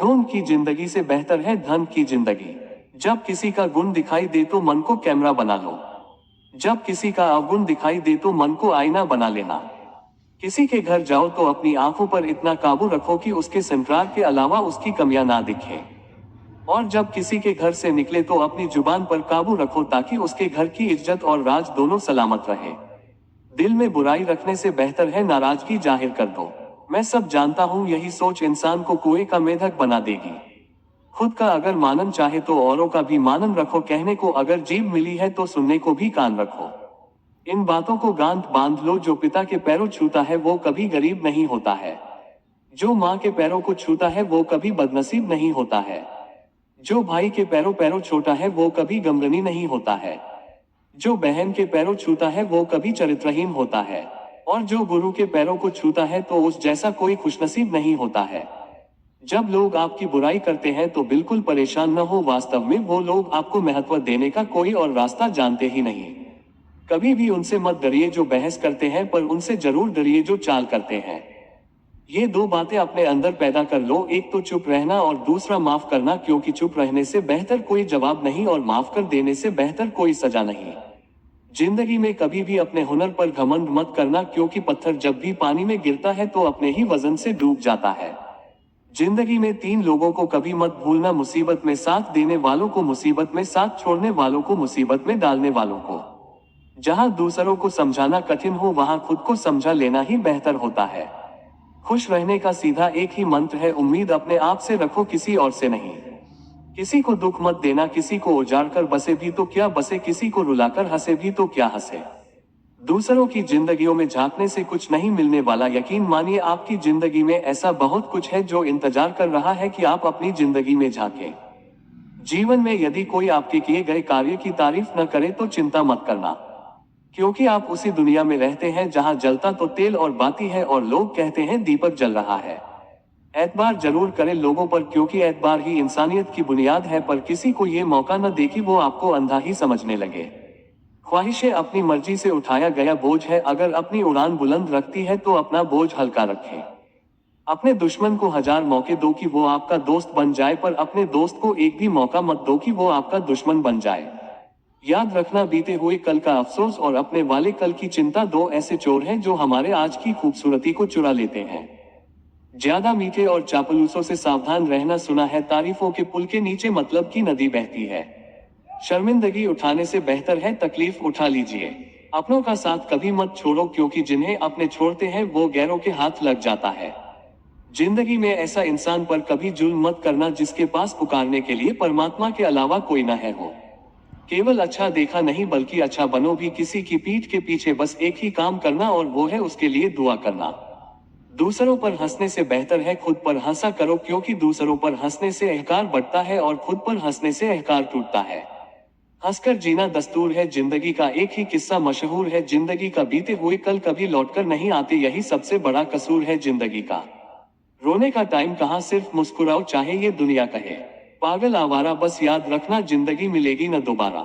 ढोंग की जिंदगी से बेहतर है धन की जिंदगी। जब किसी का गुण दिखाई दे तो मन को कैमरा बना लो। जब किसी का अवगुण दिखाई दे तो मन को आईना बना लेना। किसी के घर जाओ तो अपनी आंखों पर इतना काबू रखो कि उसके श्रृंगार के अलावा उसकी कमियां ना दिखे। और जब किसी के घर से निकले तो अपनी जुबान पर काबू रखो ताकि उसके घर की इज्जत और राज दोनों सलामत रहे। दिल में बुराई रखने से बेहतर है नाराजगी जाहिर कर दो। मैं सब जानता हूँ यही सोच इंसान को कुएं का मेढक बना देगी। खुद का अगर मानन चाहे तो औरों का भी मानन रखो। कहने को अगर जीभ मिली है तो सुनने को भी कान रखो। इन बातों को गांठ बांध लो, जो पिता के पैरों छूता है वो कभी गरीब नहीं होता है। जो माँ के पैरों को छूता है वो कभी बदनसीब नहीं होता है। जो भाई के पैरों पैरों छोटा है वो कभी गमगनी नहीं होता है। जो बहन के पैरों छूता है वो कभी चरित्रहीन होता है। और जो गुरु के पैरों को छूता है तो उस जैसा कोई खुशनसीब नहीं होता है। जब लोग आपकी बुराई करते हैं तो बिल्कुल परेशान न हो, वास्तव में वो लोग आपको महत्व देने का कोई और रास्ता जानते ही नहीं। कभी भी उनसे मत डरिए जो बहस करते हैं, पर उनसे जरूर डरिए जो चाल करते हैं। ये दो बातें अपने अंदर पैदा कर लो, एक तो चुप रहना और दूसरा माफ करना, क्योंकि चुप रहने से बेहतर कोई जवाब नहीं और माफ कर देने से बेहतर कोई सजा नहीं। जिंदगी में कभी भी अपने हुनर पर घमंड मत करना, क्योंकि पत्थर जब भी पानी में गिरता है तो अपने ही वजन से डूब जाता है। जिंदगी में 3 लोगों को कभी मत भूलना, मुसीबत में साथ देने वालों को, मुसीबत में साथ छोड़ने वालों को, मुसीबत में डालने वालों को। जहां दूसरों को समझाना कठिन हो वहां खुद को समझा लेना ही बेहतर होता है। खुश रहने का सीधा एक ही मंत्र है, उम्मीद अपने आप से रखो, किसी और से नहीं। किसी को दुख मत देना, किसी को उजाड़ कर बसे भी तो क्या बसे, किसी को रुलाकर हंसे भी तो क्या हंसे। दूसरों की जिंदगियों में झांकने से कुछ नहीं मिलने वाला। यकीन मानिए आपकी जिंदगी में ऐसा बहुत कुछ है जो इंतजार कर रहा है कि आप अपनी जिंदगी में झांकें। जीवन में यदि कोई आपके किए गए कार्य की तारीफ न करे तो चिंता मत करना, क्योंकि आप उसी दुनिया में रहते हैं जहां जलता तो तेल और बाती है और लोग कहते हैं दीपक जल रहा है। एतबार जरूर करें लोगों पर, क्योंकि एतबार ही इंसानियत की बुनियाद है, पर किसी को ये मौका न दे कि वो आपको अंधा ही समझने लगे। ख्वाहिशें अपनी मर्जी से उठाया गया बोझ है, अगर अपनी उड़ान बुलंद रखती है तो अपना बोझ हल्का रखें। अपने दुश्मन को 1000 मौके दो कि वो आपका दोस्त बन जाए, पर अपने दोस्त को एक भी मौका मत दो कि वो आपका दुश्मन बन जाए। याद रखना, बीते हुए कल का अफसोस और अपने वाले कल की चिंता दो ऐसे चोर हैं जो हमारे आज की खूबसूरती को चुरा लेते हैं। ज्यादा मीठे और चापलूसों से सावधान रहना, सुना है तारीफों के पुल के नीचे मतलब की नदी बहती है। शर्मिंदगी उठाने से बेहतर है तकलीफ उठा लीजिए। अपनों का साथ कभी मत छोड़ो, क्योंकि जिन्हें अपने छोड़ते हैं वो गैरों के हाथ लग जाता है। जिंदगी में ऐसा इंसान पर कभी जुल्म मत करना जिसके पास पुकारने के लिए परमात्मा के अलावा कोई न है हो। केवल अच्छा देखा नहीं बल्कि अच्छा बनो भी। किसी की पीठ के पीछे बस एक ही काम करना और वो है उसके लिए दुआ करना। दूसरों पर हंसने से बेहतर है खुद पर हंसा करो, क्योंकि दूसरों पर हंसने से अहंकार बढ़ता है और खुद पर हंसने से अहंकार टूटता है। हंसकर जीना दस्तूर है, जिंदगी का एक ही किस्सा मशहूर है, जिंदगी का बीते हुए कल कभी लौटकर नहीं आते, यही सबसे बड़ा कसूर है जिंदगी का। रोने का टाइम कहाँ, सिर्फ मुस्कुराओ चाहे ये दुनिया कहे। पागल आवारा, बस याद रखना जिंदगी मिलेगी न दोबारा।